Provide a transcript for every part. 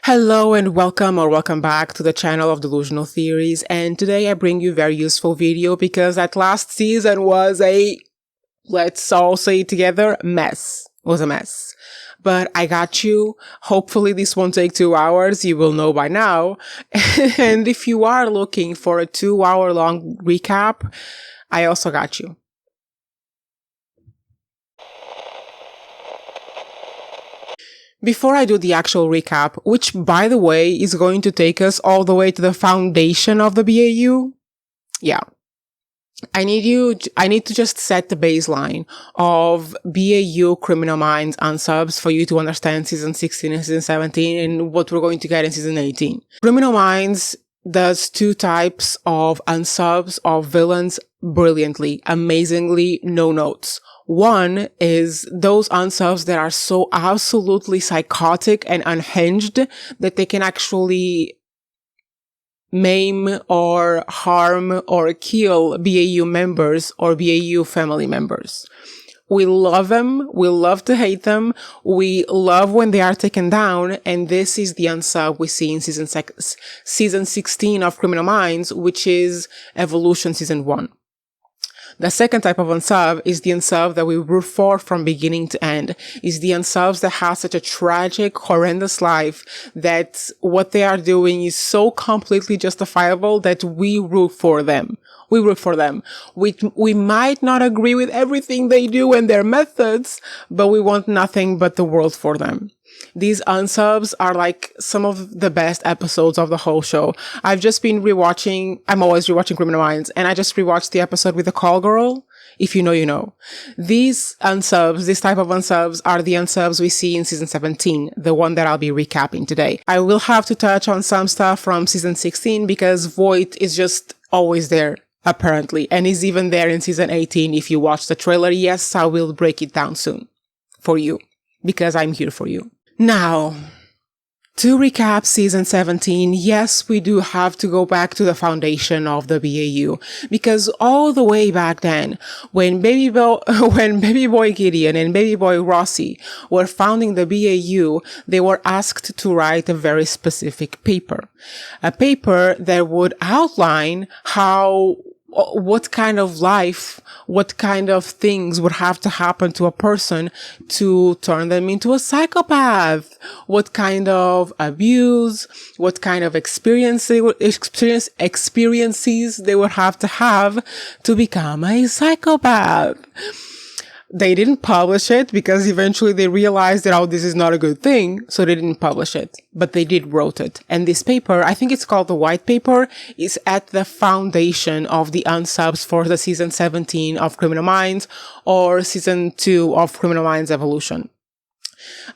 Hello and welcome or welcome back to the channel of Delusional Theories, and today I bring you a very useful video because that last season was let's all say it together, mess. It was a mess. But I got you. Hopefully this won't take 2 hours, you will know by now. And if you are looking for a 2-hour long recap, I also got you. Before I do the actual recap, which by the way is going to take us all the way to the foundation of the BAU, I need to just set the baseline of BAU Criminal Minds unsubs for you to understand season 16 and season 17 and what we're going to get in season 18. Criminal Minds does 2 types of unsubs of villains brilliantly, amazingly, no notes. One is those unsubs that are so absolutely psychotic and unhinged that they can actually maim or harm or kill BAU members or BAU family members. We love them. We love to hate them. We love when they are taken down. And this is the unsub we see in season 16 of Criminal Minds, which is Evolution season 1. The second type of unsub is the unsub that we root for from beginning to end. Is the unsubs that have such a tragic, horrendous life that what they are doing is so completely justifiable that we root for them. We root for them. We might not agree with everything they do and their methods, but we want nothing but the world for them. These unsubs are like some of the best episodes of the whole show. I'm always rewatching Criminal Minds, and I just rewatched the episode with the call girl. If you know, you know. These unsubs, this type of unsubs, are the unsubs we see in season 17, the one that I'll be recapping today. I will have to touch on some stuff from season 16 because Voit is just always there, apparently, and is even there in season 18 if you watch the trailer. Yes, I will break it down soon for you because I'm here for you. Now, to recap season 17, yes, we do have to go back to the foundation of the BAU, because all the way back then, when baby boy Gideon and baby boy Rossi were founding the BAU, they were asked to write a very specific paper. A paper that would outline what kind of life, what kind of things would have to happen to a person to turn them into a psychopath, what kind of abuse, what kind of experiences they would have to become a psychopath. They didn't publish it because eventually they realized that, this is not a good thing, so they didn't publish it. But they did wrote it. And this paper, I think it's called the white paper, is at the foundation of the unsubs for the season 17 of Criminal Minds or season 2 of Criminal Minds Evolution.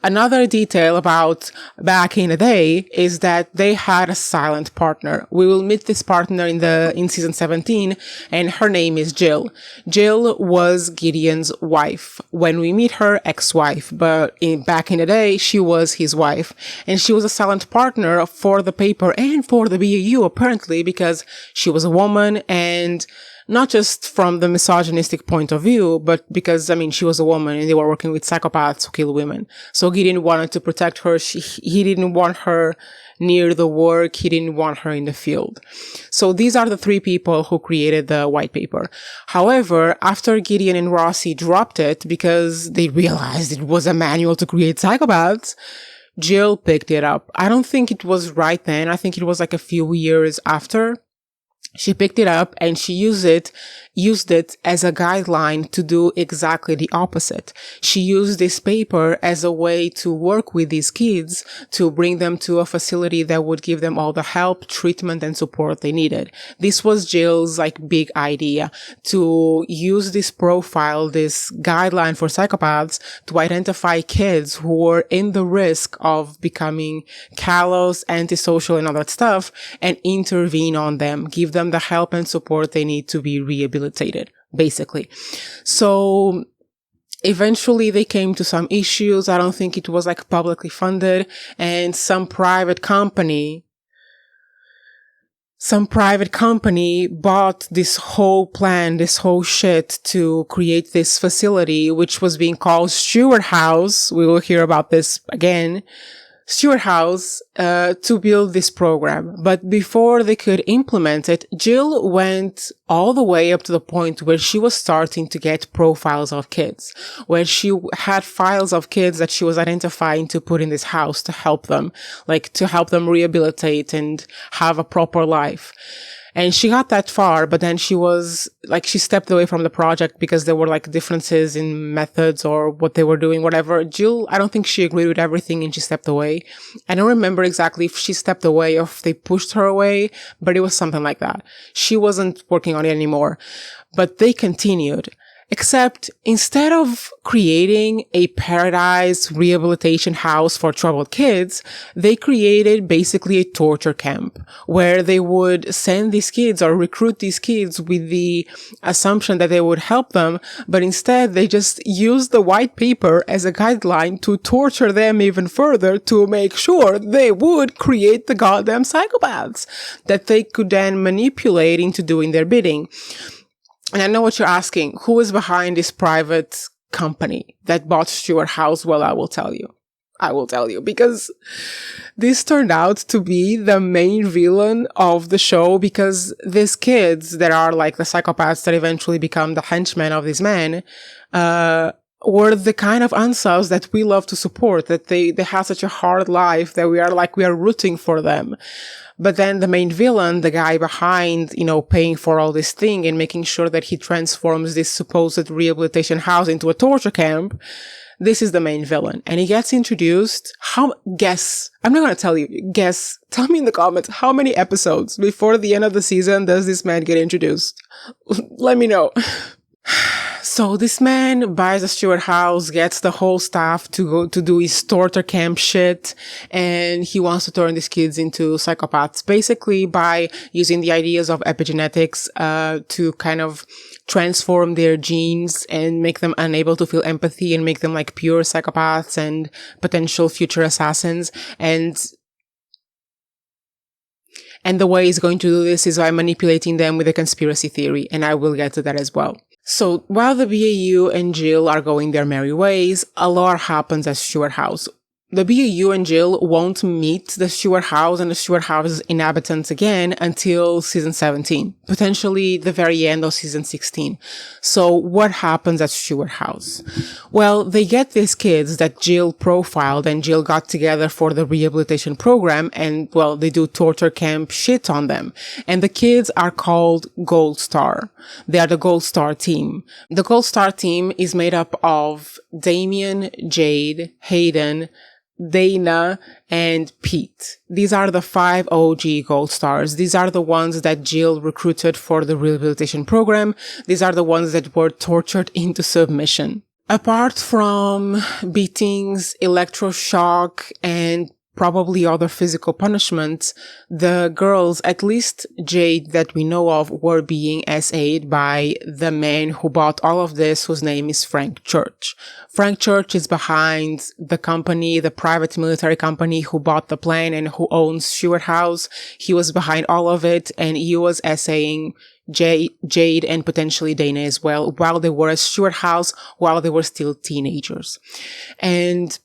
Another detail about back in the day is that they had a silent partner. We will meet this partner in season 17, and her name is Jill. Jill was Gideon's wife. When we meet her, ex-wife, but back in the day, she was his wife. And she was a silent partner for the paper and for the BAU, apparently, because she was a woman, and not just from the misogynistic point of view, but because, she was a woman and they were working with psychopaths who kill women. So Gideon wanted to protect her. He didn't want her near the work. He didn't want her in the field. So these are the 3 people who created the white paper. However, after Gideon and Rossi dropped it because they realized it was a manual to create psychopaths, Jill picked it up. I don't think it was right then. I think it was like a few years after. She picked it up and she used it as a guideline to do exactly the opposite. She used this paper as a way to work with these kids to bring them to a facility that would give them all the help, treatment, and support they needed. This was Jill's big idea, to use this profile, this guideline for psychopaths to identify kids who were in the risk of becoming callous, antisocial, and all that stuff, and intervene on them, give them the help and support they need to be rehabilitated, basically. So eventually they came to some issues. I don't think it was publicly funded, and some private company bought this whole plan, this whole shit to create this facility, which was being called Stewart House. We will hear about this again. Stewart House to build this program. But before they could implement it, Jill went all the way up to the point where she was starting to get profiles of kids, where she had files of kids that she was identifying to put in this house to help them, like to help them rehabilitate and have a proper life. And she got that far, but then she stepped away from the project because there were like differences in methods or what they were doing, whatever. Jill, I don't think she agreed with everything and she stepped away. I don't remember exactly if she stepped away or if they pushed her away, but it was something like that. She wasn't working on it anymore, but they continued. Except instead of creating a paradise rehabilitation house for troubled kids, they created basically a torture camp where they would send these kids or recruit these kids with the assumption that they would help them. But instead they just used the white paper as a guideline to torture them even further to make sure they would create the goddamn psychopaths that they could then manipulate into doing their bidding. And I know what you're asking. Who is behind this private company that bought Stewart House? Well, I will tell you. I will tell you, because this turned out to be the main villain of the show, because these kids that are like the psychopaths that eventually become the henchmen of these men, were the kind of unsubs that we love to support, that they have such a hard life that we are rooting for them. But then the main villain, the guy behind, paying for all this thing and making sure that he transforms this supposed rehabilitation house into a torture camp, this is the main villain. And he gets introduced. Guess. I'm not going to tell you. Guess. Tell me in the comments, how many episodes before the end of the season does this man get introduced? Let me know. So this man buys a Stewart House, gets the whole staff to go to do his torture camp shit, and he wants to turn these kids into psychopaths, basically by using the ideas of epigenetics to kind of transform their genes and make them unable to feel empathy and make them like pure psychopaths and potential future assassins. And the way he's going to do this is by manipulating them with a conspiracy theory, and I will get to that as well. So while the BAU and Jill are going their merry ways, a lot happens at Stewart House. The BAU and Jill won't meet the Stewart House and the Stewart House inhabitants again until season 17, potentially the very end of season 16. So what happens at Stewart House? Well, they get these kids that Jill profiled and Jill got together for the rehabilitation program, and well, they do torture camp shit on them. And the kids are called Gold Star. They are the Gold Star team. The Gold Star team is made up of Damien, Jade, Hayden, Dana, and Pete. These are the 5 OG Gold Stars. These are the ones that Jill recruited for the rehabilitation program. These are the ones that were tortured into submission. Apart from beatings, electroshock, and probably other physical punishments, the girls, at least Jade that we know of, were being SA'd by the man who bought all of this, whose name is Frank Church. Frank Church is behind the company, the private military company who bought the plan and who owns Stewart House. He was behind all of it, and he was SAing Jade and potentially Dana as well, while they were at Stewart House, while they were still teenagers. And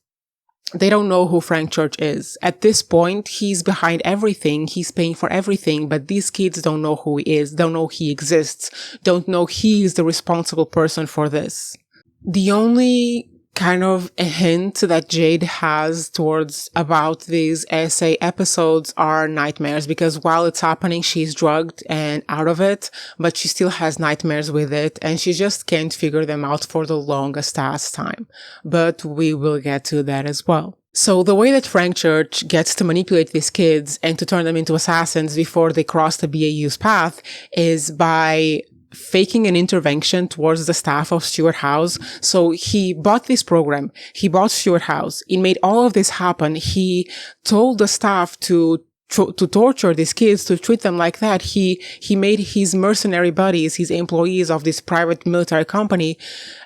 they don't know who Frank Church is. At this point, he's behind everything. He's paying for everything, but these kids don't know who he is, don't know he exists, don't know he is the responsible person for this. The only kind of a hint that Jade has towards about these essay episodes are nightmares, because while it's happening, she's drugged and out of it, but she still has nightmares with it, and she just can't figure them out for the longest ass time. But we will get to that as well. So the way that Frank Church gets to manipulate these kids and to turn them into assassins before they cross the BAU's path is by faking an intervention towards the staff of Stewart House. So he bought this program. He bought Stewart House. He made all of this happen. He told the staff to torture these kids, to treat them like that. He made his mercenary buddies, his employees of this private military company,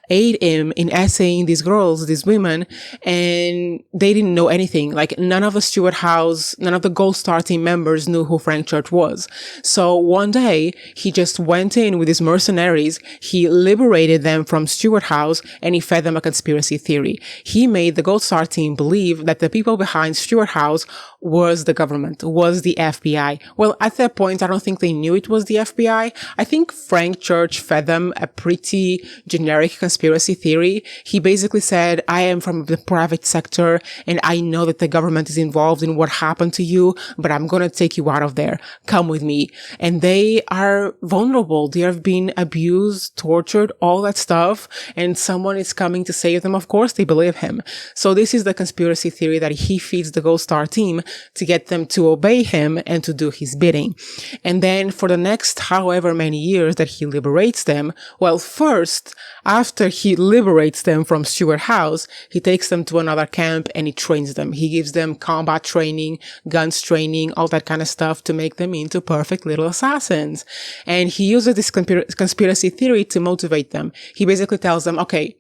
aid him in essaying these girls, these women, and they didn't know anything. Like none of the Gold Star team members knew who Frank Church was. So one day he just went in with his mercenaries, he liberated them from Stewart House, and he fed them a conspiracy theory. He made the Gold Star team believe that the people behind Stewart House was the government, was the FBI. Well, at that point, I don't think they knew it was the FBI. I think Frank Church fed them a pretty generic conspiracy theory. He basically said, I am from the private sector and I know that the government is involved in what happened to you, but I'm going to take you out of there. Come with me. And they are vulnerable. They have been abused, tortured, all that stuff. And someone is coming to save them. Of course, they believe him. So this is the conspiracy theory that he feeds the Gold Star team to get them to obey him and to do his bidding. And then for the next however many years that he liberates them, well, first, after he liberates them from Stewart House, he takes them to another camp and he trains them. He gives them combat training, guns training, all that kind of stuff to make them into perfect little assassins. And he uses this conspiracy theory to motivate them. He basically tells them, okay,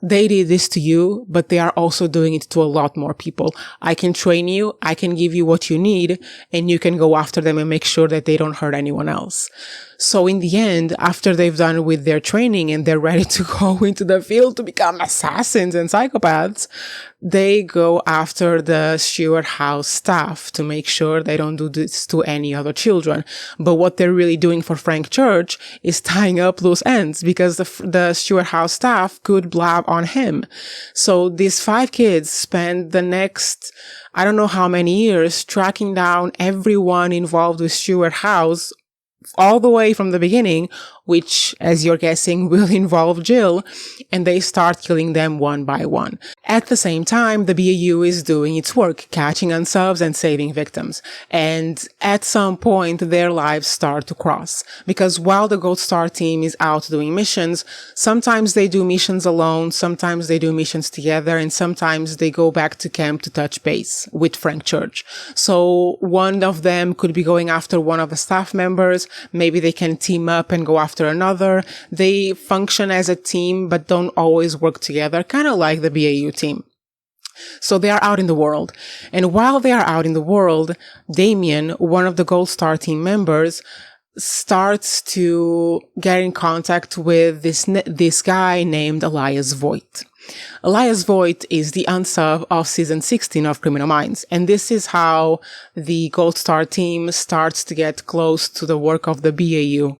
they did this to you, but they are also doing it to a lot more people. I can train you, I can give you what you need, and you can go after them and make sure that they don't hurt anyone else. So in the end, after they've done with their training and they're ready to go into the field to become assassins and psychopaths, they go after the Stewart House staff to make sure they don't do this to any other children. But what they're really doing for Frank Church is tying up loose ends because the Stewart House staff could blab on him. So these 5 kids spend the next, I don't know how many years, tracking down everyone involved with Stewart House all the way from the beginning, which, as you're guessing, will involve Jill, and they start killing them one by one. At the same time, the BAU is doing its work, catching unsubs and saving victims. And at some point, their lives start to cross. Because while the Gold Star team is out doing missions, sometimes they do missions alone, sometimes they do missions together, and sometimes they go back to camp to touch base with Frank Church. So one of them could be going after one of the staff members, maybe they can team up and go after another. They function as a team, but don't always work together, kind of like the BAU team. So they are out in the world. And while they are out in the world, Damien, one of the Gold Star team members, starts to get in contact with this guy named Elias Voit. Elias Voit is the unsub of season 16 of Criminal Minds. And this is how the Gold Star team starts to get close to the work of the BAU.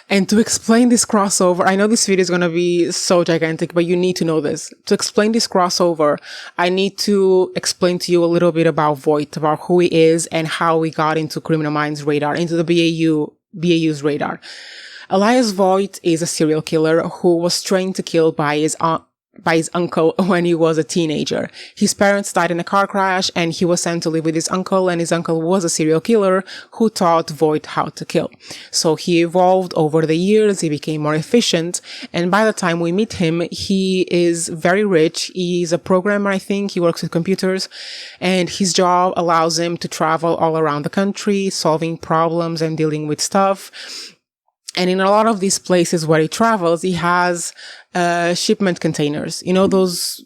And to explain this crossover, I know this video is going to be so gigantic, but you need to know this. To explain this crossover, I need to explain to you a little bit about Voit, about who he is and how he got into Criminal Minds' radar, into the BAU's radar. Elias Voit is a serial killer who was trained to kill by his uncle when he was a teenager. His parents died in a car crash and he was sent to live with his uncle, and his uncle was a serial killer who taught Voit how to kill. So he evolved over the years, he became more efficient, and by the time we meet him, he is very rich. He's a programmer, I think. He works with computers, and his job allows him to travel all around the country, solving problems and dealing with stuff. And in a lot of these places where he travels, he has shipment containers. You know, those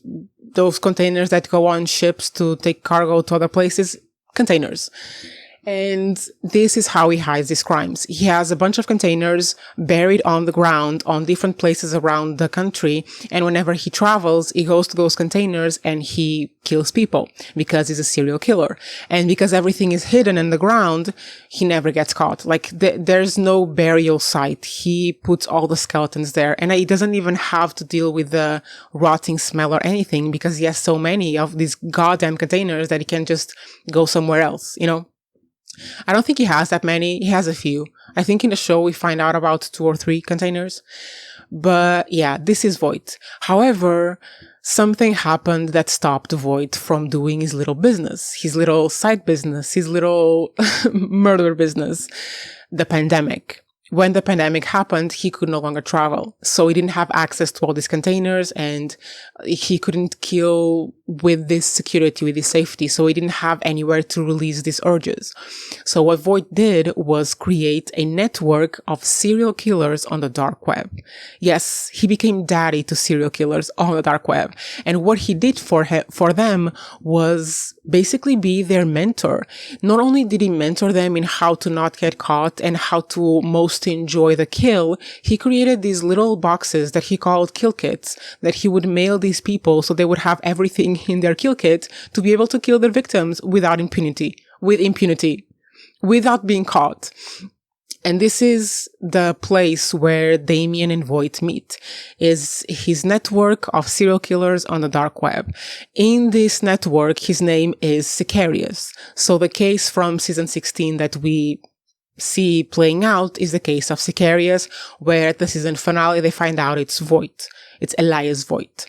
containers that go on ships to take cargo to other places? Containers. And this is how he hides his crimes. He has a bunch of containers buried on the ground on different places around the country. And whenever he travels, he goes to those containers and he kills people because he's a serial killer. And because everything is hidden in the ground, he never gets caught. Like there's no burial site. He puts all the skeletons there, and he doesn't even have to deal with the rotting smell or anything because he has so many of these goddamn containers that he can just go somewhere else, you know? I don't think he has that many. He has a few. I think in the show we find out about 2 or 3 containers. But yeah, this is Voit. However, something happened that stopped Voit from doing his little business, his little side business, his little murder business. The pandemic. when the pandemic happened, he could no longer travel. So he didn't have access to all these containers, and he couldn't kill with this security, with this safety. So he didn't have anywhere to release these urges. So what Voit did was create a network of serial killers on the dark web. Yes, he became daddy to serial killers on the dark web. And what he did for them was basically be their mentor. Not only did he mentor them in how to not get caught and how to most enjoy the kill, he created these little boxes that he called kill kits that he would mail these people so they would have everything in their kill kit to be able to kill their victims without impunity, without being caught. And this is the place where Damien and Voit meet, is his network of serial killers on the dark web. In this network, his name is Sicarios. So the case from season 16 that we see playing out is the case of Sicarios, where at the season finale, they find out it's Voit. It's Elias Voit.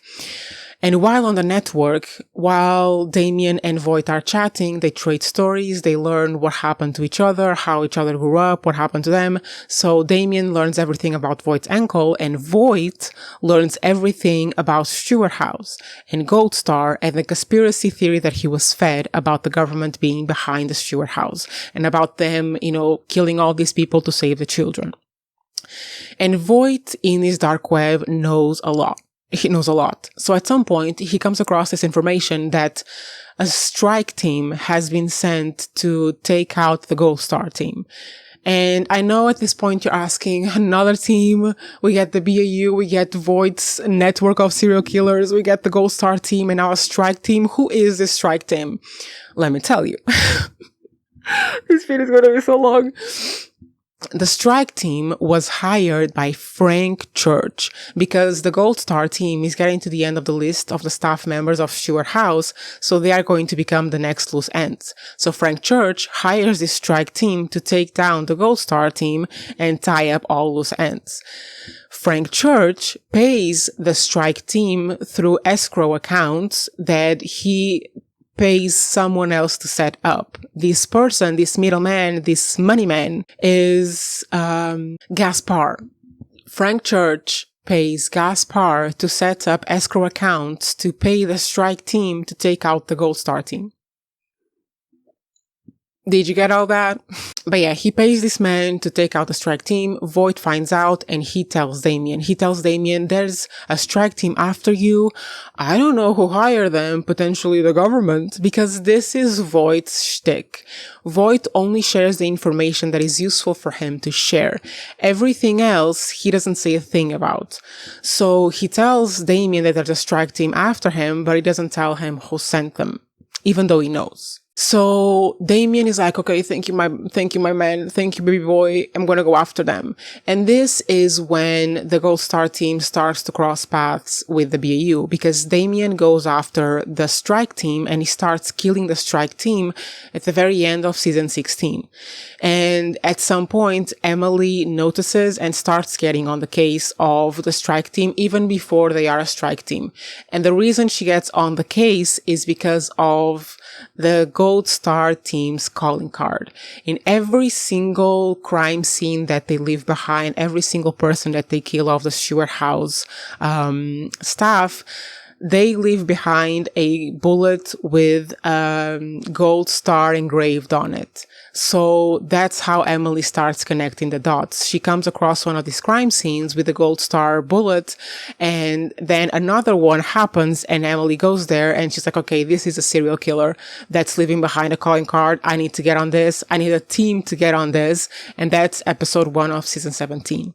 And while on the network, while Damien and Voit are chatting, they trade stories, they learn what happened to each other, how each other grew up, what happened to them. So Damien learns everything about Voigt's uncle, and Voit learns everything about Stewart House and Gold Star and the conspiracy theory that he was fed about the government being behind the Stewart House and about them, killing all these people to save the children. And Voit in his dark web knows a lot. He knows a lot. So at some point, he comes across this information that a strike team has been sent to take out the Gold Star team. And I know at this point you're asking, another team, we get the BAU, we get Voigt's network of serial killers, we get the Gold Star team, and now a strike team. Who is this strike team? Let me tell you. This video is going to be so long. The strike team was hired by Frank Church because the Gold Star team is getting to the end of the list of the staff members of Stewart House, so they are going to become the next loose ends. So Frank Church hires this strike team to take down the Gold Star team and tie up all loose ends. Frank Church pays the strike team through escrow accounts that he pays someone else to set up. This person, this middleman, this money man is Gaspar. Frank Church pays Gaspar to set up escrow accounts to pay the strike team to take out the Gold Star team. Did you get all that? But yeah, he pays this man to take out the strike team. Voit finds out and he tells Damien, there's a strike team after you. I don't know who hired them, potentially the government, because this is Voigt's shtick. Voit only shares the information that is useful for him to share. Everything else, he doesn't say a thing about. So he tells Damien that there's a strike team after him, but he doesn't tell him who sent them, even though he knows. So Damien is like, okay, thank you, my man. Thank you, baby boy. I'm going to go after them. And this is when the Gold Star team starts to cross paths with the BAU, because Damien goes after the strike team and he starts killing the strike team at the very end of season 16. And at some point, Emily notices and starts getting on the case of the strike team even before they are a strike team. And the reason she gets on the case is because of the Gold Star team's calling card. In every single crime scene that they leave behind, every single person that they kill off the Stewart House staff, they leave behind a bullet with Gold Star engraved on it. So that's how Emily starts connecting the dots. She comes across one of these crime scenes with the Gold Star bullet, and then another one happens, and Emily goes there and she's like, okay, this is a serial killer that's leaving behind a calling card. I need to get on this. I need a team to get on this. And that's episode 1 of season 17.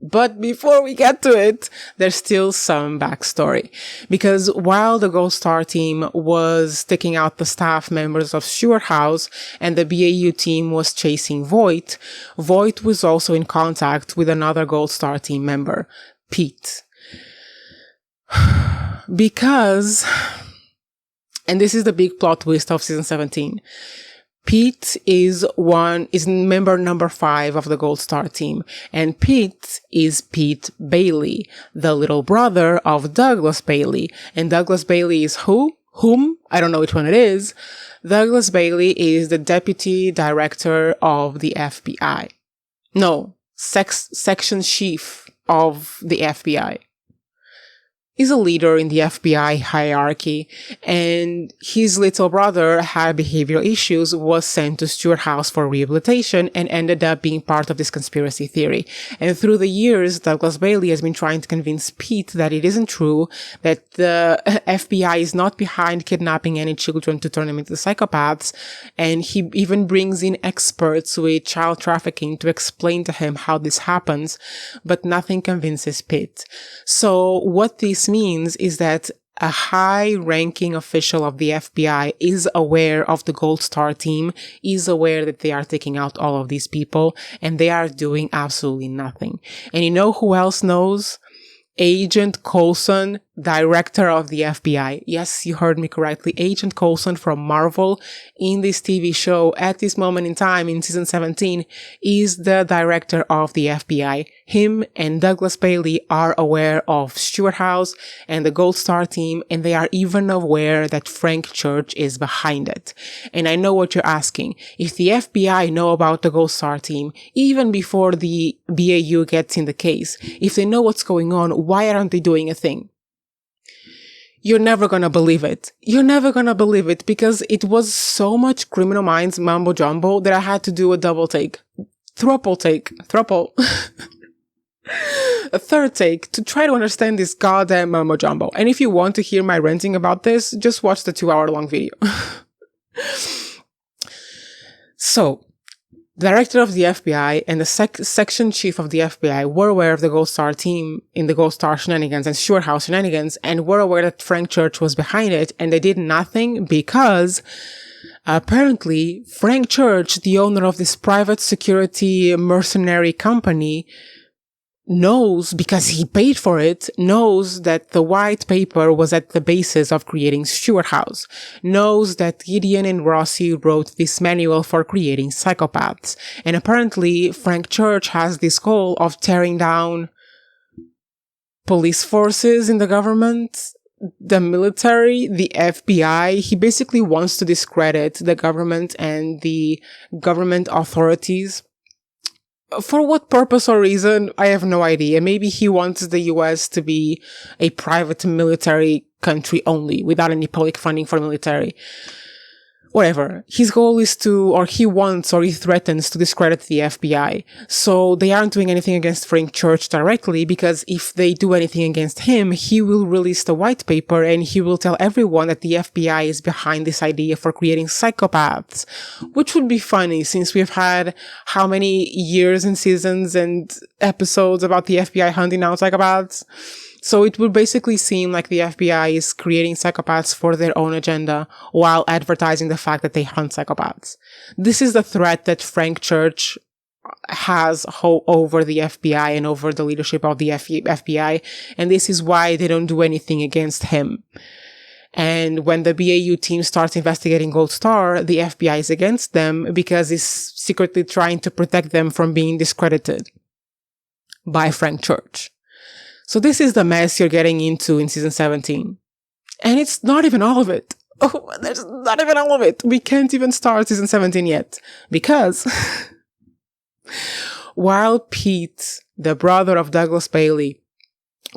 But before we get to it, there's still some backstory. Because while the Gold Star team was taking out the staff members of Stewart House and the BAU team was chasing Voit, Voit was also in contact with another Gold Star team member, Pete. Because, and this is the big plot twist of season 17, Pete is member number 5 of the Gold Star team, and Pete is Pete Bailey, the little brother of Douglas Bailey. And Douglas Bailey is whom? I don't know which one it is. Douglas Bailey is the deputy director of the FBI. No, section chief of the FBI. He's a leader in the FBI hierarchy, and his little brother had behavioral issues, was sent to Stewart House for rehabilitation, and ended up being part of this conspiracy theory. And through the years, Douglas Bailey has been trying to convince Pete that it isn't true, that the FBI is not behind kidnapping any children to turn them into psychopaths, and he even brings in experts with child trafficking to explain to him how this happens, but nothing convinces Pete. So what this means is that a high-ranking official of the FBI is aware of the Gold Star team, is aware that they are taking out all of these people, and they are doing absolutely nothing. And you know who else knows? Agent Coulson, director of the FBI. Yes, you heard me correctly. Agent Coulson from Marvel in this TV show at this moment in time in season 17 is the director of the FBI. Him and Douglas Bailey are aware of Stewart House and the Gold Star team, and they are even aware that Frank Church is behind it. And I know what you're asking. If the FBI know about the Gold Star team, even before the BAU gets in the case, if they know what's going on, why aren't they doing a thing? You're never gonna believe it. You're never gonna believe it because it was so much Criminal Minds mambo jumbo that I had to do a double take. Thruple. A third take to try to understand this goddamn mambo jumbo. And if you want to hear my ranting about this, just watch the 2-hour-long video. So, the director of the FBI and the section chief of the FBI were aware of the Gold Star team in the Gold Star shenanigans and Stewart House shenanigans, and were aware that Frank Church was behind it, and they did nothing because apparently Frank Church, the owner of this private security mercenary company, knows, because he paid for it, knows that the white paper was at the basis of creating Stewart House, knows that Gideon and Rossi wrote this manual for creating psychopaths, and apparently Frank Church has this goal of tearing down police forces in the government, the military, the FBI. He basically wants to discredit the government and the government authorities. For what purpose or reason, I have no idea. Maybe he wants the US to be a private military country only, without any public funding for military. Whatever. His goal is to, or he wants, or he threatens to discredit the FBI. So they aren't doing anything against Frank Church directly, because if they do anything against him, he will release the white paper and he will tell everyone that the FBI is behind this idea for creating psychopaths. Which would be funny, since we've had how many years and seasons and episodes about the FBI hunting down psychopaths? So it would basically seem like the FBI is creating psychopaths for their own agenda while advertising the fact that they hunt psychopaths. This is the threat that Frank Church has over the FBI and over the leadership of the FBI, and this is why they don't do anything against him. And when the BAU team starts investigating Gold Star, the FBI is against them because it's secretly trying to protect them from being discredited by Frank Church. So this is the mess you're getting into in season 17. And it's not even all of it. Oh, there's not even all of it. We can't even start season 17 yet. Because while Pete, the brother of Douglas Bailey,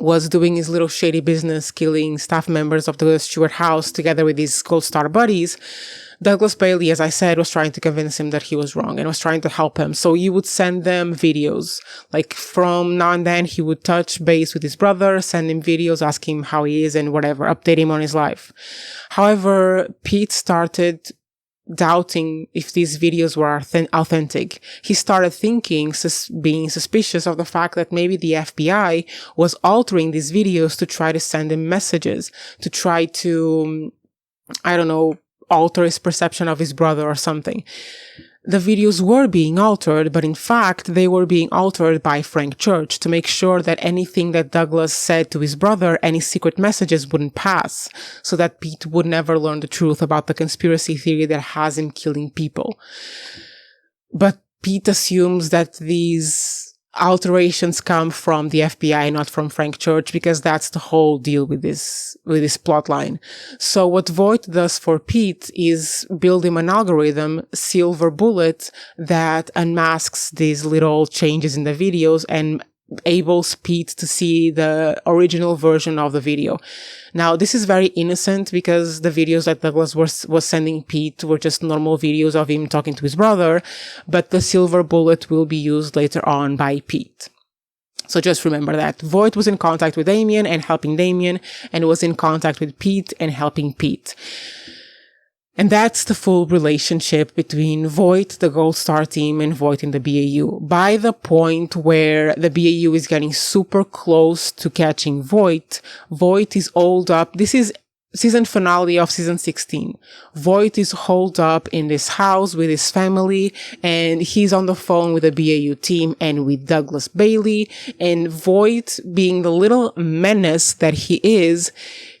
was doing his little shady business, killing staff members of the Stewart House together with his Gold Star buddies, Douglas Bailey, as I said, was trying to convince him that he was wrong and was trying to help him. So he would send them videos. Like from now and then, he would touch base with his brother, send him videos, ask him how he is and whatever, update him on his life. However, Pete started doubting if these videos were authentic. He started thinking, being suspicious of the fact that maybe the FBI was altering these videos to try to send him messages, to try to, I don't know, alter his perception of his brother or something. The videos were being altered, but in fact, they were being altered by Frank Church to make sure that anything that Douglas said to his brother, any secret messages, wouldn't pass, so that Pete would never learn the truth about the conspiracy theory that has him killing people. But Pete assumes that these alterations come from the FBI, not from Frank Church, because that's the whole deal with this plot line. So what Voight does for Pete is build him an algorithm, silver bullet, that unmasks these little changes in the videos and enables Pete to see the original version of the video. Now, this is very innocent because the videos that Douglas was sending Pete were just normal videos of him talking to his brother, but the silver bullet will be used later on by Pete. So just remember that. Voight was in contact with Damien and helping Damien, and was in contact with Pete and helping Pete. And that's the full relationship between Voight, the Gold Star team, and Voight in the BAU. By the point where the BAU is getting super close to catching Voight, Voight is holed up. This is season finale of season 16. Voight is holed up in this house with his family, and he's on the phone with the BAU team and with Douglas Bailey. And Voight, being the little menace that he is,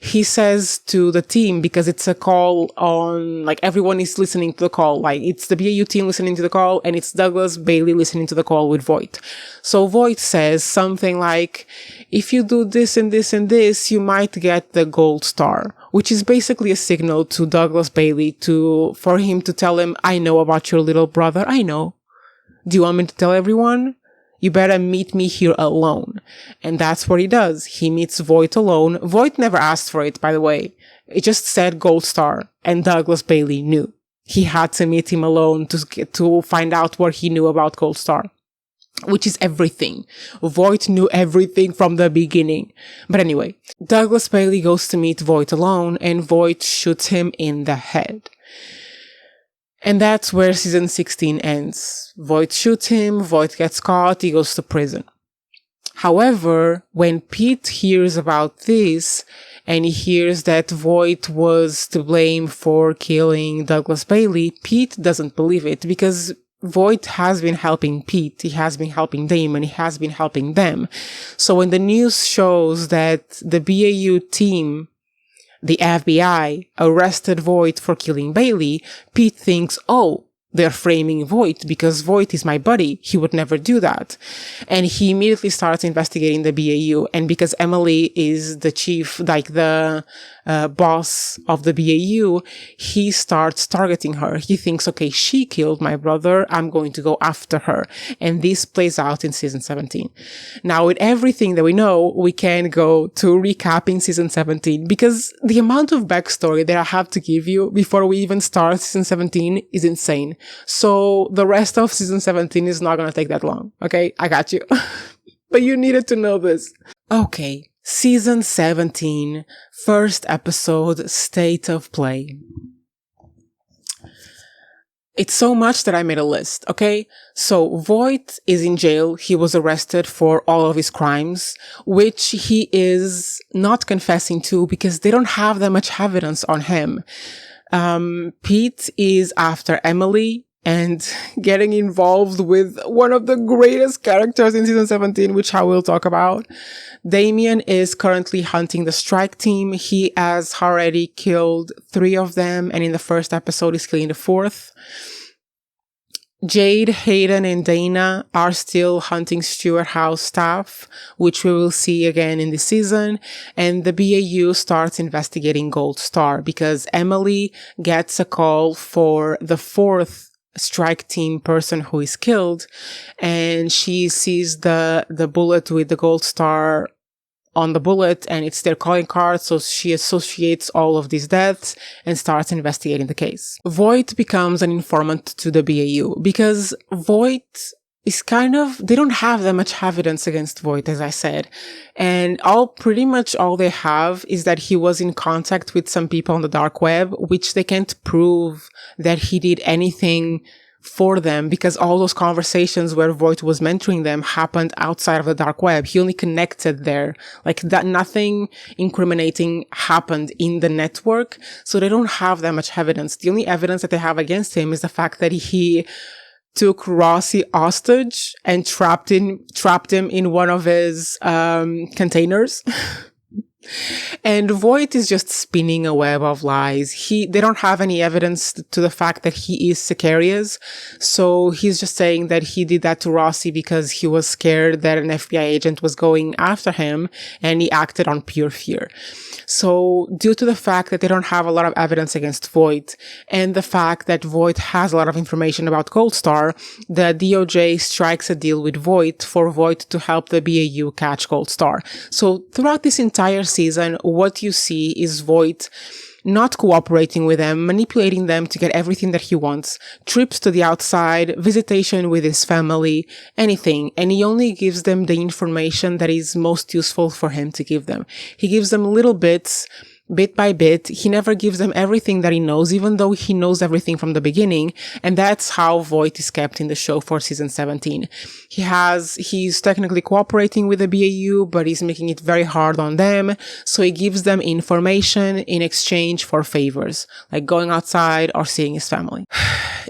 he says to the team, because it's a call on, like, everyone is listening to the call. Like, it's the BAU team listening to the call, and it's Douglas Bailey listening to the call with Voight. So Voight says something like, if you do this and this and this, you might get the gold star, which is basically a signal to Douglas Bailey for him to tell him, I know about your little brother. I know. Do you want me to tell everyone? You better meet me here alone. And that's what he does. He meets Voight alone. Voight never asked for it, by the way. It just said gold star, and Douglas Bailey knew. He had to meet him alone to find out what he knew about gold star, which is everything. Voight knew everything from the beginning. But anyway, Douglas Bailey goes to meet Voight alone, and Voight shoots him in the head. And that's where season 16 ends. Voight shoots him, Voight gets caught, he goes to prison. However, when Pete hears about this, and he hears that Voight was to blame for killing Douglas Bailey, Pete doesn't believe it, because Voight has been helping Pete, he has been helping Damon, he has been helping them. So when the news shows that the BAU team, the FBI, arrested Voight for killing Bailey, Pete thinks, oh, they're framing Voight because Voight is my buddy. He would never do that. And he immediately starts investigating the BAU. And because Emily is the chief, like the boss of the BAU, he starts targeting her. He thinks, okay, she killed my brother. I'm going to go after her. And this plays out in season 17. Now, with everything that we know, we can go to recapping season 17 because the amount of backstory that I have to give you before we even start season 17 is insane. So the rest of season 17 is not going to take that long. Okay, I got you. But you needed to know this. Okay, season 17, first episode, State of Play. It's so much that I made a list, okay? So Voight is in jail. He was arrested for all of his crimes, which he is not confessing to because they don't have that much evidence on him. Pete is after Emily and getting involved with one of the greatest characters in season 17, which I will talk about. Damien is currently hunting the strike team. He has already killed 3 of them, and in the first episode is killing the 4th. Jade, Hayden, and Dana are still hunting Stewart House staff, which we will see again in this season. And the BAU starts investigating Gold Star because Emily gets a call for the 4th strike team person who is killed. And she sees the bullet with the Gold Star on the bullet, and it's their calling card, so she associates all of these deaths and starts investigating the case. Voight becomes an informant to the BAU because Voight is they don't have that much evidence against Voight, as I said. And pretty much all they have is that he was in contact with some people on the dark web, which they can't prove that he did anything for them because all those conversations where Voight was mentoring them happened outside of the dark web. He only connected there. Like that, nothing incriminating happened in the network. So they don't have that much evidence. The only evidence that they have against him is the fact that he took Rossi hostage and trapped him in one of his containers. And Voight is just spinning a web of lies. They don't have any evidence to the fact that he is sicarios. So he's just saying that he did that to Rossi because he was scared that an FBI agent was going after him, and he acted on pure fear. So due to the fact that they don't have a lot of evidence against Voight, and the fact that Voight has a lot of information about Gold Star, the DOJ strikes a deal with Voight for Voight to help the BAU catch Gold Star. So throughout this entire season, what you see is Voight not cooperating with them, manipulating them to get everything that he wants, trips to the outside, visitation with his family, anything. And he only gives them the information that is most useful for him to give them. He gives them little bits, bit by bit. He never gives them everything that he knows, even though he knows everything from the beginning. And that's how Voight is kept in the show for season 17. He's technically cooperating with the BAU, but he's making it very hard on them. So he gives them information in exchange for favors, like going outside or seeing his family.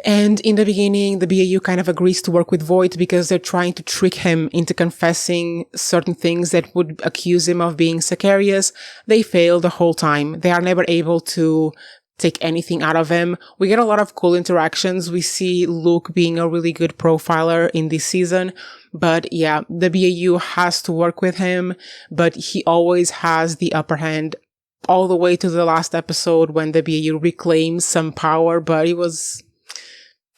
And in the beginning, the BAU kind of agrees to work with Voight because they're trying to trick him into confessing certain things that would accuse him of being sicarios. They fail the whole time. They are never able to take anything out of him. We get a lot of cool interactions. We see Luke being a really good profiler in this season. But yeah, the BAU has to work with him, but he always has the upper hand all the way to the last episode when the BAU reclaims some power, but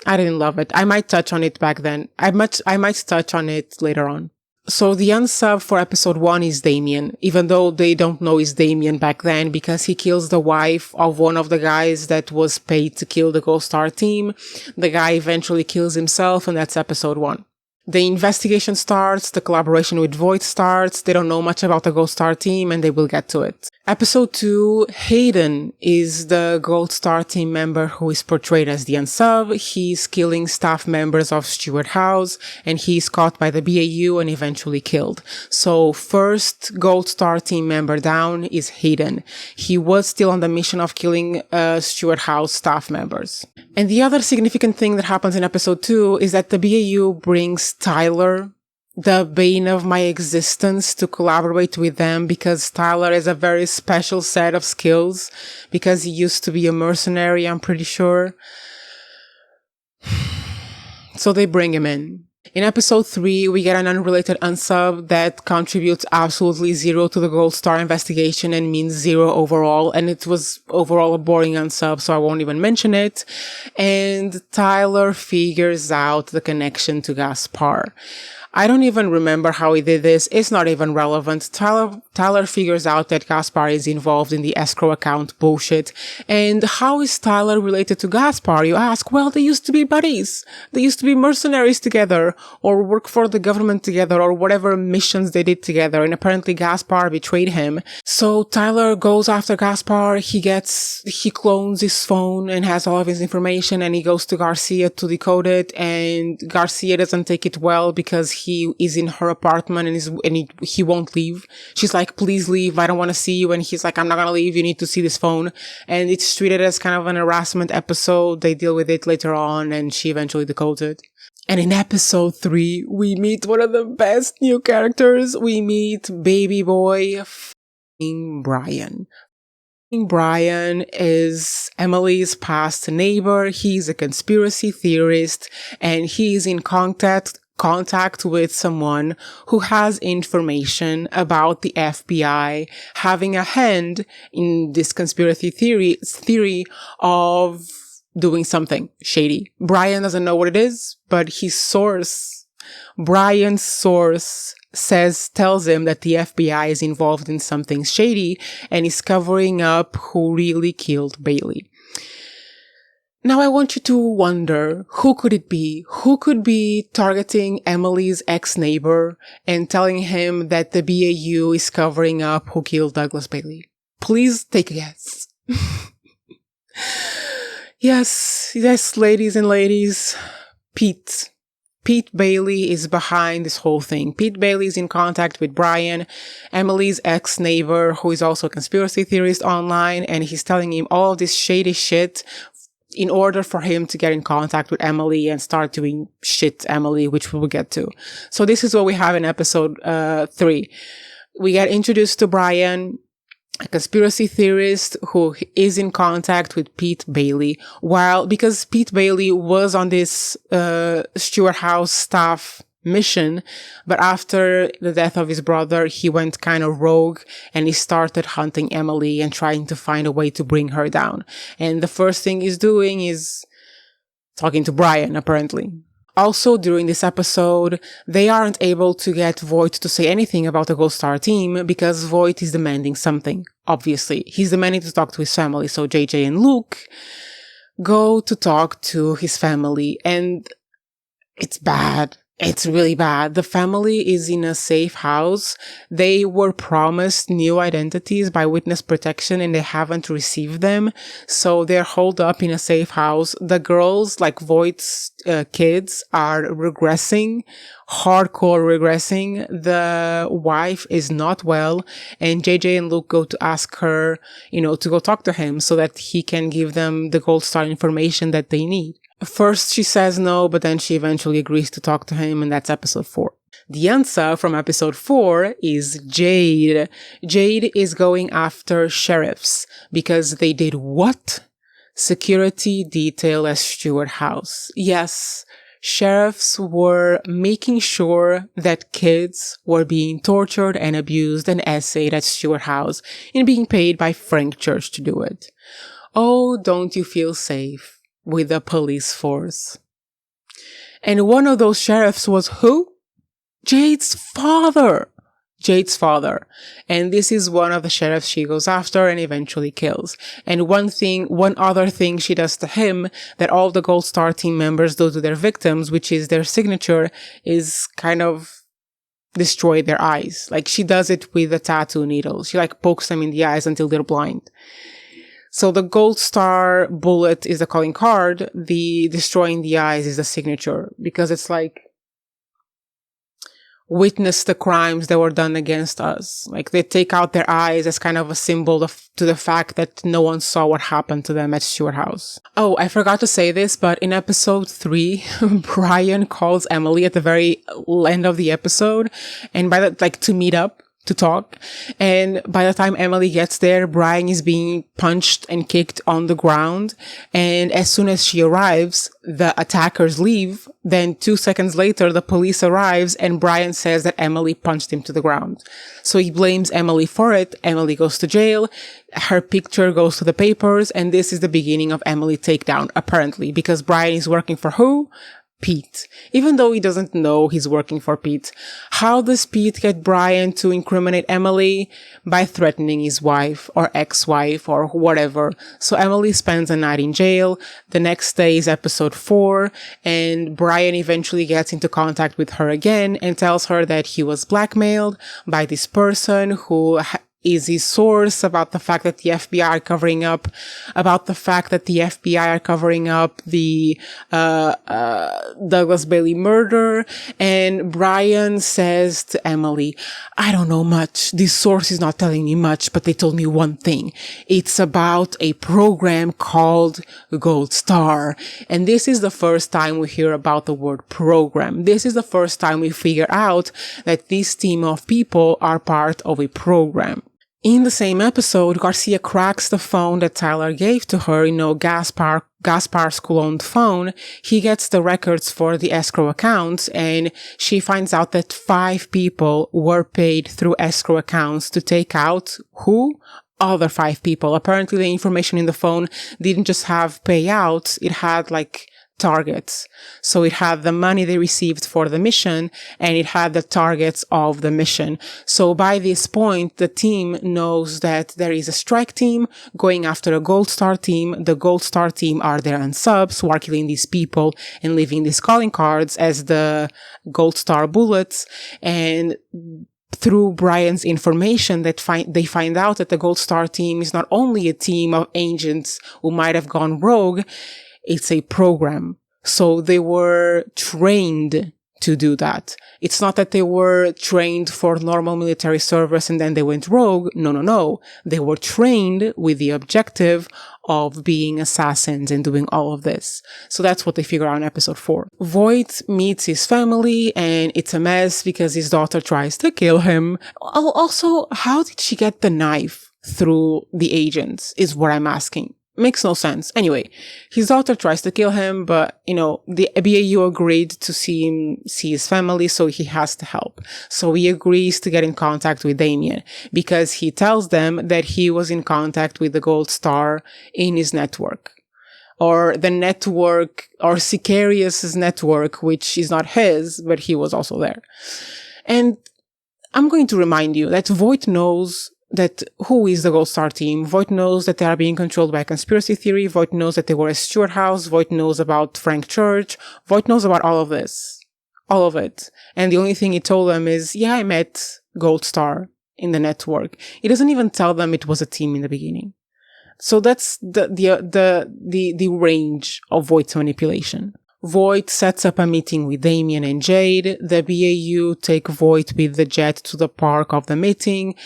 I didn't love it. I might touch on it back then. I might touch on it later on. So the unsub for episode 1 is Damien, even though they don't know it's Damien back then because he kills the wife of one of the guys that was paid to kill the Gold Star team. The guy eventually kills himself, and that's episode 1. The investigation starts, the collaboration with Voight starts, they don't know much about the Gold Star team, and they will get to it. Episode 2, Hayden is the Gold Star team member who is portrayed as the unsub. He's killing staff members of Stewart House, and he's caught by the BAU and eventually killed. So first Gold Star team member down is Hayden. He was still on the mission of killing Stewart House staff members. And the other significant thing that happens in episode 2 is that the BAU brings Tyler, the bane of my existence, to collaborate with them because Tyler has a very special set of skills because he used to be a mercenary, I'm pretty sure. So they bring him in. In episode 3, we get an unrelated unsub that contributes absolutely zero to the Gold Star investigation and means zero overall. And it was overall a boring unsub, so I won't even mention it. And Tyler figures out the connection to Gaspar. I don't even remember how he did this. It's not even relevant. Tyler figures out that Gaspar is involved in the escrow account bullshit. And how is Tyler related to Gaspar, you ask? Well, they used to be buddies. They used to be mercenaries together, or work for the government together, or whatever missions they did together. And apparently Gaspar betrayed him. So Tyler goes after Gaspar. He clones his phone and has all of his information, and he goes to Garcia to decode it. And Garcia doesn't take it well because he is in her apartment and he won't leave. She's like, please leave. I don't want to see you. And he's like, I'm not going to leave. You need to see this phone. And it's treated as kind of an harassment episode. They deal with it later on and she eventually decodes it. And in episode 3, we meet one of the best new characters. We meet baby boy Brian. Brian is Emily's past neighbor. He's a conspiracy theorist and he's in contact with someone who has information about the FBI having a hand in this conspiracy theory of doing something shady. Brian doesn't know what it is, but Brian's source tells him that the FBI is involved in something shady and is covering up who really killed Bailey. Now I want you to wonder, who could it be? Who could be targeting Emily's ex-neighbor and telling him that the BAU is covering up who killed Douglas Bailey? Please take a guess. Yes, ladies and ladies, Pete Bailey is behind this whole thing. Pete Bailey is in contact with Brian, Emily's ex-neighbor, who is also a conspiracy theorist online, and he's telling him all this shady shit in order for him to get in contact with Emily and start doing shit Emily, which we will get to. So this is what we have in episode 3. We get introduced to Brian. a conspiracy theorist who is in contact with Pete Bailey, because Pete Bailey was on this Stewart House staff mission, but after the death of his brother, he went kind of rogue and he started hunting Emily and trying to find a way to bring her down. And the first thing he's doing is talking to Brian, apparently. Also, during this episode, they aren't able to get Voit to say anything about the Gold Star team because Voit is demanding something. Obviously, he's demanding to talk to his family. So JJ and Luke go to talk to his family, and it's bad. It's really bad. The family is in a safe house. They were promised new identities by witness protection and they haven't received them. So they're holed up in a safe house. The girls, like Voight's kids, are regressing, hardcore regressing. The wife is not well, and JJ and Luke go to ask her, to go talk to him so that he can give them the Gold Star information that they need. First, she says no, but then she eventually agrees to talk to him, and that's episode 4. The answer from episode 4 is Jade. Jade is going after sheriffs because they did what? Security detail at Stewart House. Yes, sheriffs were making sure that kids were being tortured and abused and essayed at Stewart House and being paid by Frank Church to do it. Oh, don't you feel safe with the police force? And one of those sheriffs was who? Jade's father. Jade's father. And this is one of the sheriffs she goes after and eventually kills. And one other thing she does to him that all the Gold Star team members do to their victims, which is their signature, is kind of destroy their eyes. Like, she does it with a tattoo needle. She pokes them in the eyes until they're blind. So the Gold Star bullet is the calling card. The destroying the eyes is the signature, because it's witness the crimes that were done against us. They take out their eyes as kind of a symbol to the fact that no one saw what happened to them at Stewart House. Oh, I forgot to say this, but in episode 3, Brian calls Emily at the very end of the episode, and to meet up, to talk. And by the time Emily gets there, Brian is being punched and kicked on the ground. And as soon as she arrives, the attackers leave. Then 2 seconds later, the police arrives and Brian says that Emily punched him to the ground. So he blames Emily for it. Emily goes to jail. Her picture goes to the papers. And this is the beginning of Emily takedown, apparently, because Brian is working for who? Pete. Even though he doesn't know he's working for Pete. How does Pete get Brian to incriminate Emily? By threatening his wife or ex-wife or whatever. So Emily spends a night in jail. The next day is episode 4, and Brian eventually gets into contact with her again and tells her that he was blackmailed by this person who is his source about the fact that the FBI are covering up, the Douglas Bailey murder. And Brian says to Emily, I don't know much. This source is not telling me much, but they told me one thing. It's about a program called Gold Star. And this is the first time we hear about the word program. This is the first time we figure out that this team of people are part of a program. In the same episode, Garcia cracks the phone that Tyler gave to her, Gaspar's school-owned phone. He gets the records for the escrow accounts, and she finds out that 5 people were paid through escrow accounts to take out who? Other 5 people. Apparently, the information in the phone didn't just have payouts, it had targets. So it had the money they received for the mission, and it had the targets of the mission. So by this point, the team knows that there is a strike team going after a Gold Star team. The Gold Star team are their unsubs who are killing these people and leaving these calling cards as the Gold Star bullets. And through Brian's information, they find out that the Gold Star team is not only a team of agents who might have gone rogue, it's a program. So they were trained to do that. It's not that they were trained for normal military service and then they went rogue. No. They were trained with the objective of being assassins and doing all of this. So that's what they figure out in episode 4. Voit meets his family and it's a mess because his daughter tries to kill him. Also, how did she get the knife through the agents is what I'm asking. Makes no sense. Anyway, his daughter tries to kill him, but, the BAU agreed to see his family, so he has to help. So he agrees to get in contact with Damien because he tells them that he was in contact with the Gold Star in his network. Or the network, or Sicarios' network, which is not his, but he was also there. And I'm going to remind you that Voit knows that who is the Gold Star team. Voit knows that they are being controlled by a conspiracy theory. Voit knows that they were at Stewart House. Voit knows about Frank Church. Voit knows about all of this. All of it. And the only thing he told them is, yeah, I met Gold Star in the network. He doesn't even tell them it was a team in the beginning. So that's the range of Voigt's manipulation. Voit sets up a meeting with Damien and Jade. The BAU take Voit with the jet to the park of the meeting.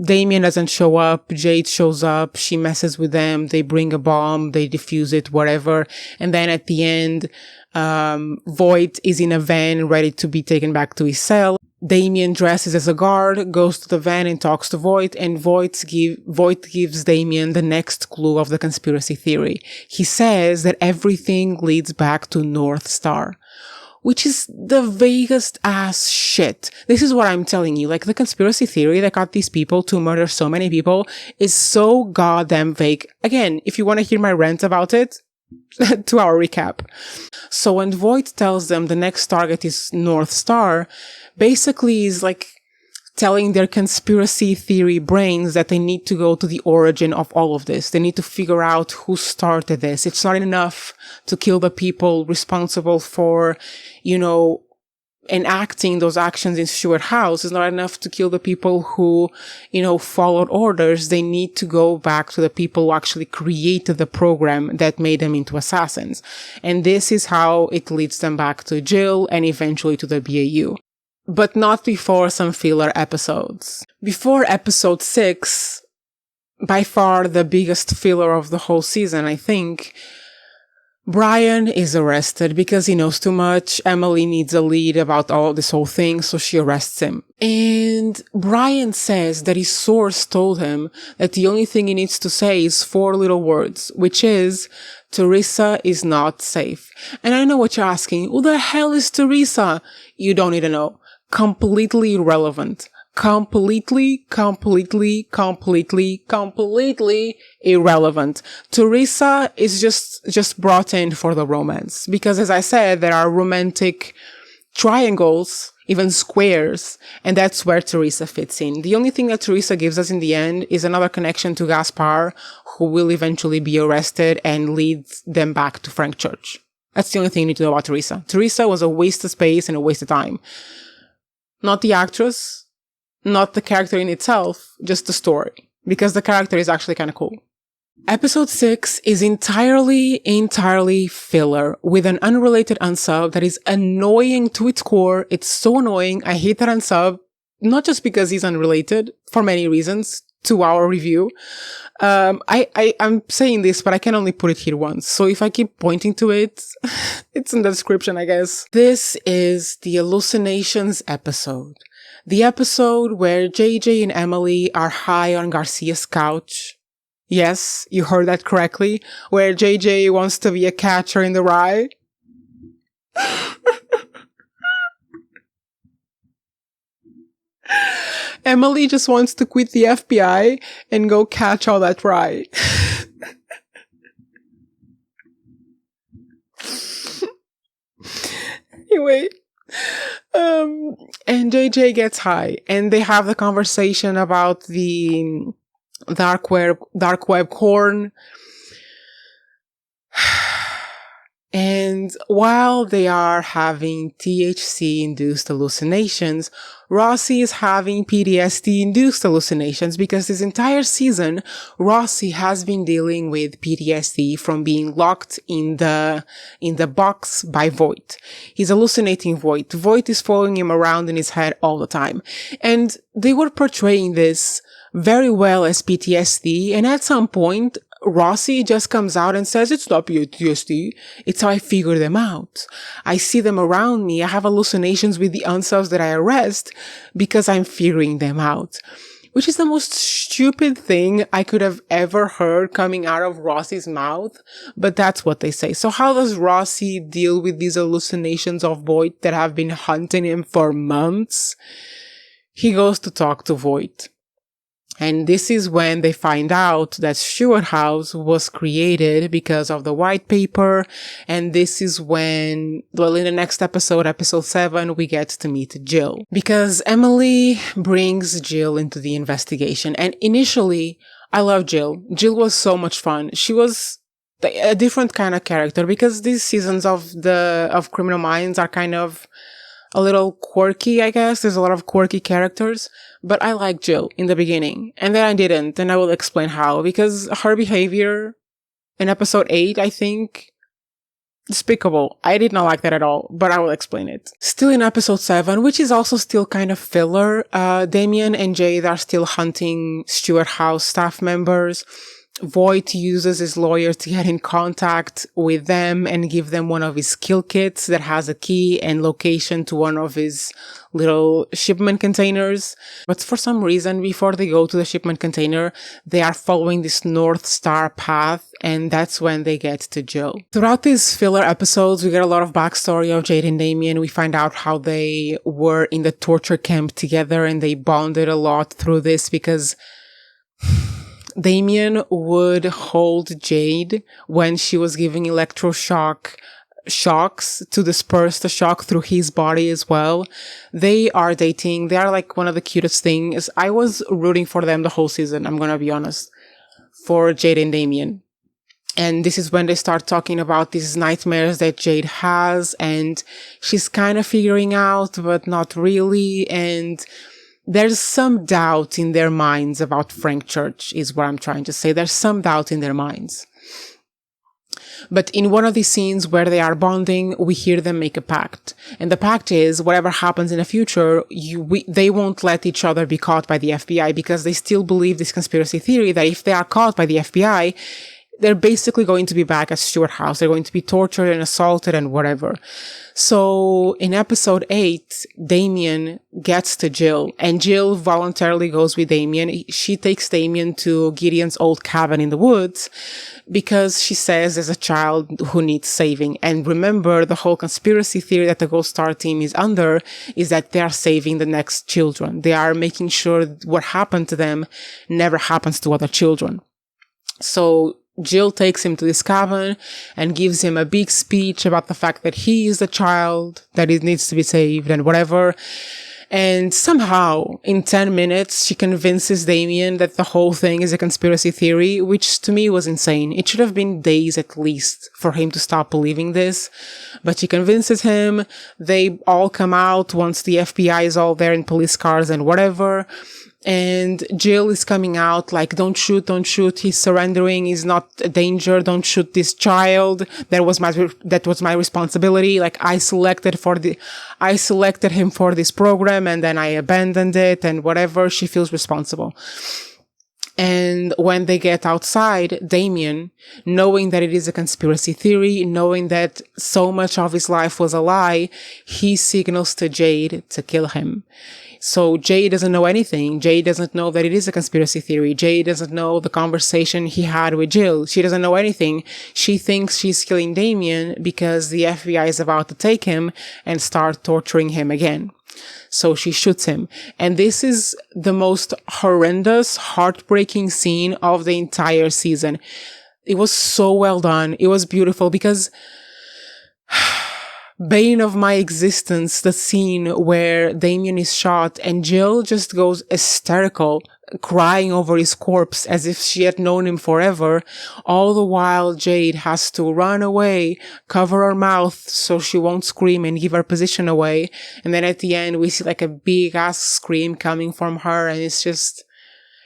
Damien doesn't show up, Jade shows up, she messes with them, they bring a bomb, they defuse it, whatever. And then at the end, Voit is in a van ready to be taken back to his cell. Damien dresses as a guard, goes to the van and talks to Voit, and Voit gives Damien the next clue of the conspiracy theory. He says that everything leads back to North Star. Which is the vaguest ass shit. This is what I'm telling you. Like, the conspiracy theory that got these people to murder so many people is so goddamn vague. Again, if you want to hear my rant about it, 2-hour recap. So when Voit tells them the next target is North Star, basically is like telling their conspiracy theory brains that they need to go to the origin of all of this. They need to figure out who started this. It's not enough to kill the people responsible for, enacting those actions in Stewart House. It's not enough to kill the people who, followed orders. They need to go back to the people who actually created the program that made them into assassins. And this is how it leads them back to Jill and eventually to the BAU. But not before some filler episodes. Before episode 6, by far the biggest filler of the whole season, I think, Brian is arrested because he knows too much. Emily needs a lead about this whole thing, so she arrests him. And Brian says that his source told him that the only thing he needs to say is 4 little words, which is, Teresa is not safe. And I know what you're asking. Who the hell is Teresa? You don't need to know. Completely irrelevant. Completely irrelevant. Teresa is just brought in for the romance. Because as I said, there are romantic triangles, even squares, and that's where Teresa fits in. The only thing that Teresa gives us in the end is another connection to Gaspar, who will eventually be arrested and lead them back to Frank Church. That's the only thing you need to know about Teresa. Teresa was a waste of space and a waste of time. Not the actress, not the character in itself, just the story. Because the character is actually kind of cool. Episode 6 is entirely filler with an unrelated unsub that is annoying to its core. It's so annoying. I hate that unsub. Not just because he's unrelated, for many reasons. 2-hour review. I'm saying this, but I can only put it here once. So if I keep pointing to it, it's in the description, I guess. This is the hallucinations episode. The episode where JJ and Emily are high on Garcia's couch. Yes, you heard that correctly. Where JJ wants to be a catcher in the rye. Emily just wants to quit the FBI and go catch all that rye. Anyway, and JJ gets high and they have the conversation about the dark web corn. And while they are having THC-induced hallucinations, Rossi is having PTSD-induced hallucinations because this entire season, Rossi has been dealing with PTSD from being locked in the box by Voit. He's hallucinating Voit. Voit is following him around in his head all the time. And they were portraying this very well as PTSD, and at some point, Rossi just comes out and says, it's not PTSD, it's how I figure them out. I see them around me, I have hallucinations with the unsubs that I arrest because I'm figuring them out. which is the most stupid thing I could have ever heard coming out of Rossi's mouth, but that's what they say. So how does Rossi deal with these hallucinations of Voit that have been hunting him for months? He goes to talk to Voit. And this is when they find out that Stewart House was created because of the white paper. And this is when, well, in the next episode, episode 7, we get to meet Jill. Because Emily brings Jill into the investigation. And initially, I love Jill. Jill was so much fun. She was a different kind of character because these seasons of Criminal Minds are kind of a little quirky, I guess. There's a lot of quirky characters. But I liked Jill in the beginning. And then I didn't. And I will explain how. Because her behavior in episode 8, I think, despicable. I did not like that at all. But I will explain it. Still in episode 7, which is also still kind of filler, Damien and Jade are still hunting Stewart House staff members. Voit uses his lawyer to get in contact with them and give them one of his kill kits that has a key and location to one of his little shipment containers. But for some reason, before they go to the shipment container, they are following this North Star path, and that's when they get to Jill. Throughout these filler episodes, we get a lot of backstory of Jade and Damien. We find out how they were in the torture camp together, and they bonded a lot through this because Damien would hold Jade when she was giving shocks to disperse the shock through his body as well. They are dating. They are like one of the cutest things. I was rooting for them the whole season, I'm gonna be honest, for Jade and Damien. And this is when they start talking about these nightmares that Jade has, and she's kind of figuring out, but not really, and there's some doubt in their minds about Frank Church, is what I'm trying to say. There's some doubt in their minds. But in one of these scenes where they are bonding, we hear them make a pact. And the pact is, whatever happens in the future, they won't let each other be caught by the FBI, because they still believe this conspiracy theory that if they are caught by the FBI, they're basically going to be back at Stewart House. They're going to be tortured and assaulted and whatever. So in episode 8, Damien gets to Jill, and Jill voluntarily goes with Damien. She takes Damien to Gideon's old cabin in the woods because she says there's a child who needs saving. And remember, the whole conspiracy theory that the Gold Star team is under is that they are saving the next children. They are making sure what happened to them never happens to other children. So Jill takes him to this cabin and gives him a big speech about the fact that he is the child, that it needs to be saved and whatever. And somehow, in 10 minutes, she convinces Damien that the whole thing is a conspiracy theory, which to me was insane. It should have been days at least for him to stop believing this. But she convinces him. They all come out once the FBI is all there in police cars and whatever. And Jill is coming out like, don't shoot, he's surrendering, he's not a danger, don't shoot this child, that was my responsibility, like I selected him for this program and then I abandoned it and whatever, she feels responsible. And when they get outside, Damien, knowing that it is a conspiracy theory, knowing that so much of his life was a lie, he signals to Jade to kill him. So Jade doesn't know anything. Jade doesn't know that it is a conspiracy theory. Jade doesn't know the conversation he had with Jill. She doesn't know anything. She thinks she's killing Damien because the FBI is about to take him and start torturing him again. So she shoots him. And this is the most horrendous, heartbreaking scene of the entire season. It was so well done. It was beautiful because bane of my existence, the scene where Damien is shot and Jill just goes hysterical, crying over his corpse as if she had known him forever. All the while, Jade has to run away, cover her mouth so she won't scream and give her position away. And then at the end, we see like a big ass scream coming from her, and it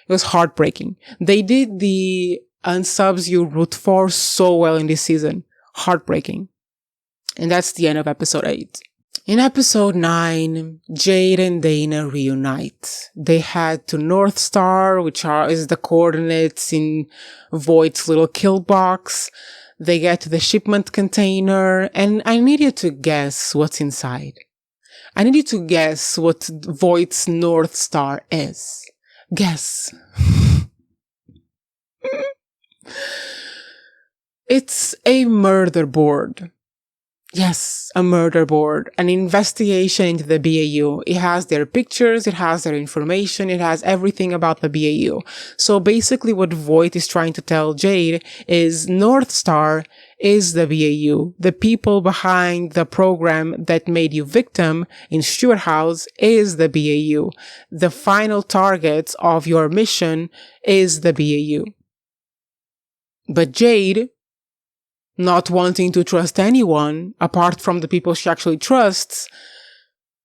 was heartbreaking. They did the unsubs you root for so well in this season. Heartbreaking. And that's the end of episode 8. In episode 9, Jade and Dana reunite. They head to North Star, which is the coordinates in Voight's little kill box. They get to the shipment container, and I need you to guess what's inside. I need you to guess what Voight's North Star is. Guess. It's a murder board. Yes, a murder board, an investigation into the BAU. It has their pictures, it has their information, it has everything about the BAU. So basically what Voit is trying to tell Jade is North Star is the BAU. The people behind the program that made you victim in Stewart House is the BAU. The final target of your mission is the BAU. But Jade, not wanting to trust anyone apart from the people she actually trusts,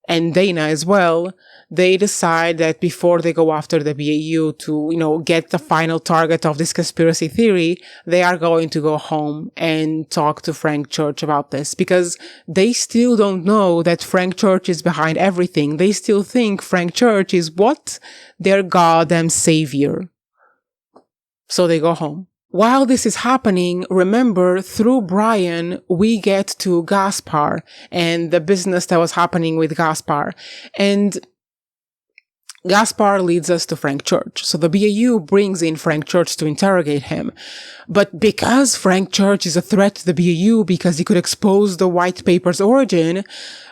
and Dana as well, they decide that before they go after the BAU to, get the final target of this conspiracy theory, they are going to go home and talk to Frank Church about this, because they still don't know that Frank Church is behind everything. They still think Frank Church is what? Their goddamn savior. So they go home. While this is happening, remember, through Brian, we get to Gaspar and the business that was happening with Gaspar. And Gaspar leads us to Frank Church. So the BAU brings in Frank Church to interrogate him. But because Frank Church is a threat to the BAU because he could expose the white paper's origin,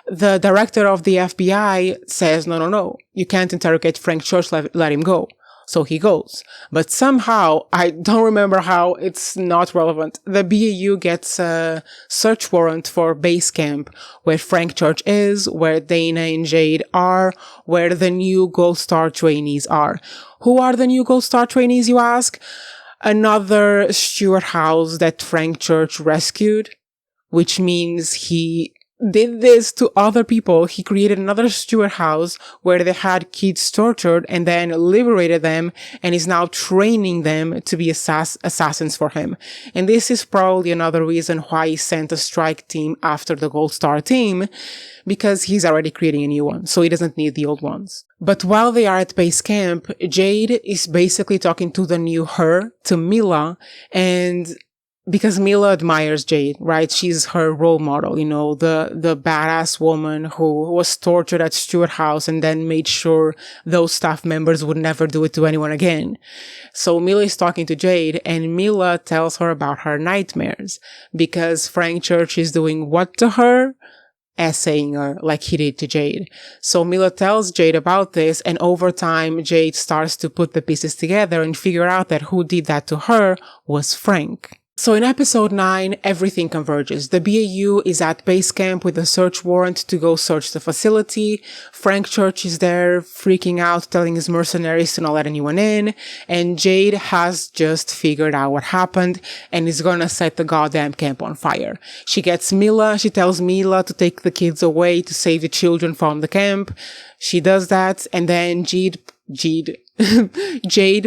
the director of the FBI says, no, you can't interrogate Frank Church, let him go. So he goes. But somehow, I don't remember how, it's not relevant, the BAU gets a search warrant for base camp, where Frank Church is, where Dana and Jade are, where the new Gold Star trainees are. Who are the new Gold Star trainees, you ask? Another Stewart House that Frank Church rescued, which means he did this to other people. He created another Stewart House where they had kids tortured and then liberated them, and is now training them to be assassins for him. And this is probably another reason why he sent a strike team after the Gold Star team, because he's already creating a new one, so he doesn't need the old ones. But while they are at base camp, Jade is basically talking to the new her, to Mila, and because Mila admires Jade, right? She's her role model, the badass woman who was tortured at Stewart House and then made sure those staff members would never do it to anyone again. So Mila is talking to Jade, and Mila tells her about her nightmares because Frank Church is doing what to her? Essaying her like he did to Jade. So Mila tells Jade about this, and over time, Jade starts to put the pieces together and figure out that who did that to her was Frank. So in episode 9, everything converges. The BAU is at base camp with a search warrant to go search the facility. Frank Church is there freaking out, telling his mercenaries to not let anyone in. And Jade has just figured out what happened and is gonna set the goddamn camp on fire. She tells Mila to take the kids away to save the children from the camp. She does that, and then Jade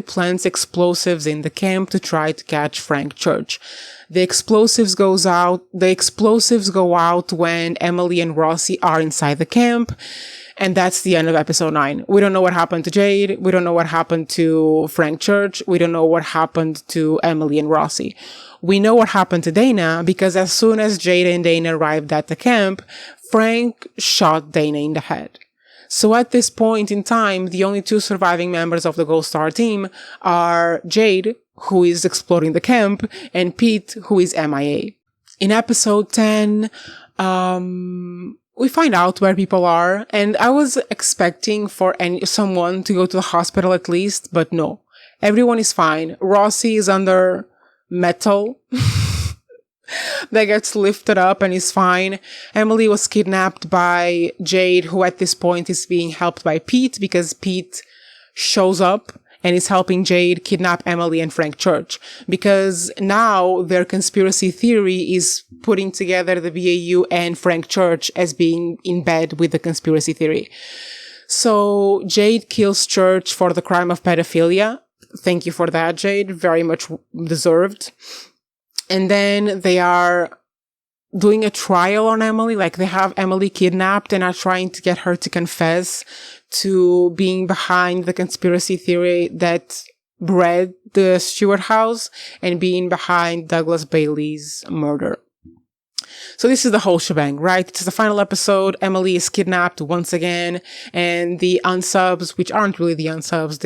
plants explosives in the camp to try to catch Frank Church. The explosives go out when Emily and Rossi are inside the camp. And that's the end of episode 9. We don't know what happened to Jade. We don't know what happened to Frank Church. We don't know what happened to Emily and Rossi. We know what happened to Dana because as soon as Jade and Dana arrived at the camp, Frank shot Dana in the head. So at this point in time, the only two surviving members of the Gold Star team are Jade, who is exploring the camp, and Pete, who is MIA. In episode 10, we find out where people are, and I was expecting for someone to go to the hospital at least, but no. Everyone is fine. Rossi is under metal that gets lifted up and is fine. Emily was kidnapped by Jade, who at this point is being helped by Pete because Pete shows up and is helping Jade kidnap Emily and Frank Church, because now their conspiracy theory is putting together the BAU and Frank Church as being in bed with the conspiracy theory. So Jade kills Church for the crime of pedophilia. Thank you for that, Jade. Very much deserved. And then they are doing a trial on Emily. Like, they have Emily kidnapped and are trying to get her to confess to being behind the conspiracy theory that bred the Stewart House and being behind Douglas Bailey's murder. So this is the whole shebang, right? It's the final episode. Emily is kidnapped once again, and the unsubs, which aren't really the unsubs,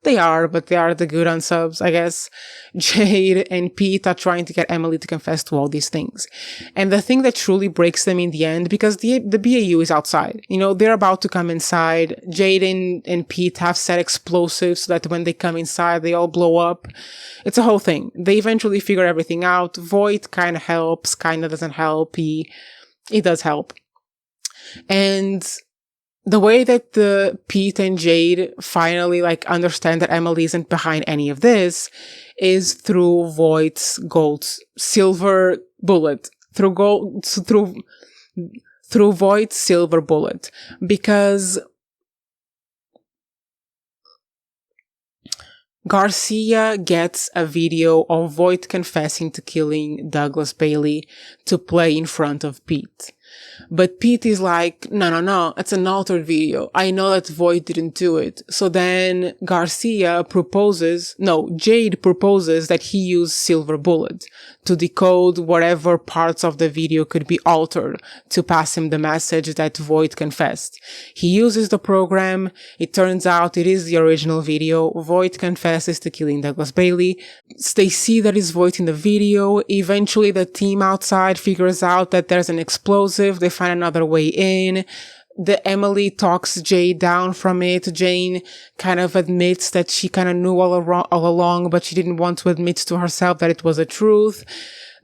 they are, but they are the good unsubs, I guess. Jade and Pete are trying to get Emily to confess to all these things. And the thing that truly breaks them in the end, because the BAU is outside. You know, they're about to come inside. Jade and Pete have set explosives so that when they come inside, they all blow up. It's a whole thing. They eventually figure everything out. Voit kind of helps, kind of doesn't help. He does help. And the way that the Pete and Jade finally understand that Emily isn't behind any of this is through Voight's silver bullet. Through Voight's silver bullet. Because Garcia gets a video of Voight confessing to killing Douglas Bailey to play in front of Pete. But Pete is like, no, it's an altered video. I know that Voight didn't do it. So then Jade proposes that he use silver bullet to decode whatever parts of the video could be altered to pass him the message that Voight confessed. He uses the program. It turns out it is the original video. Voight confesses to killing Douglas Bailey. They see that it's Voight in the video. Eventually the team outside figures out that there's an explosive. They find another way in. The Emily talks Jade down from it. Jane kind of admits that she kind of knew all along, but she didn't want to admit to herself that it was the truth.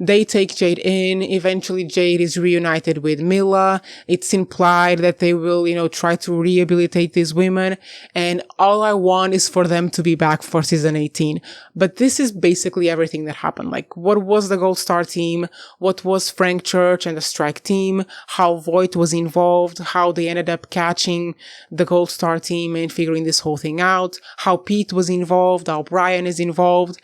They take Jade in. Eventually, Jade is reunited with Mila. It's implied that they will, try to rehabilitate these women. And all I want is for them to be back for season 18. But this is basically everything that happened. What was the Gold Star team? What was Frank Church and the Strike team? How Voight was involved? How they ended up catching the Gold Star team and figuring this whole thing out? How Pete was involved? How Brian is involved?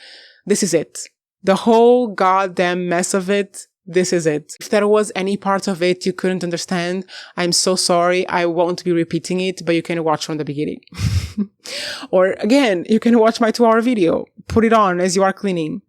This is it. The whole goddamn mess of it, this is it. If there was any part of it you couldn't understand, I'm so sorry. I won't be repeating it, but you can watch from the beginning. Or again, you can watch my 2-hour video. Put it on as you are cleaning.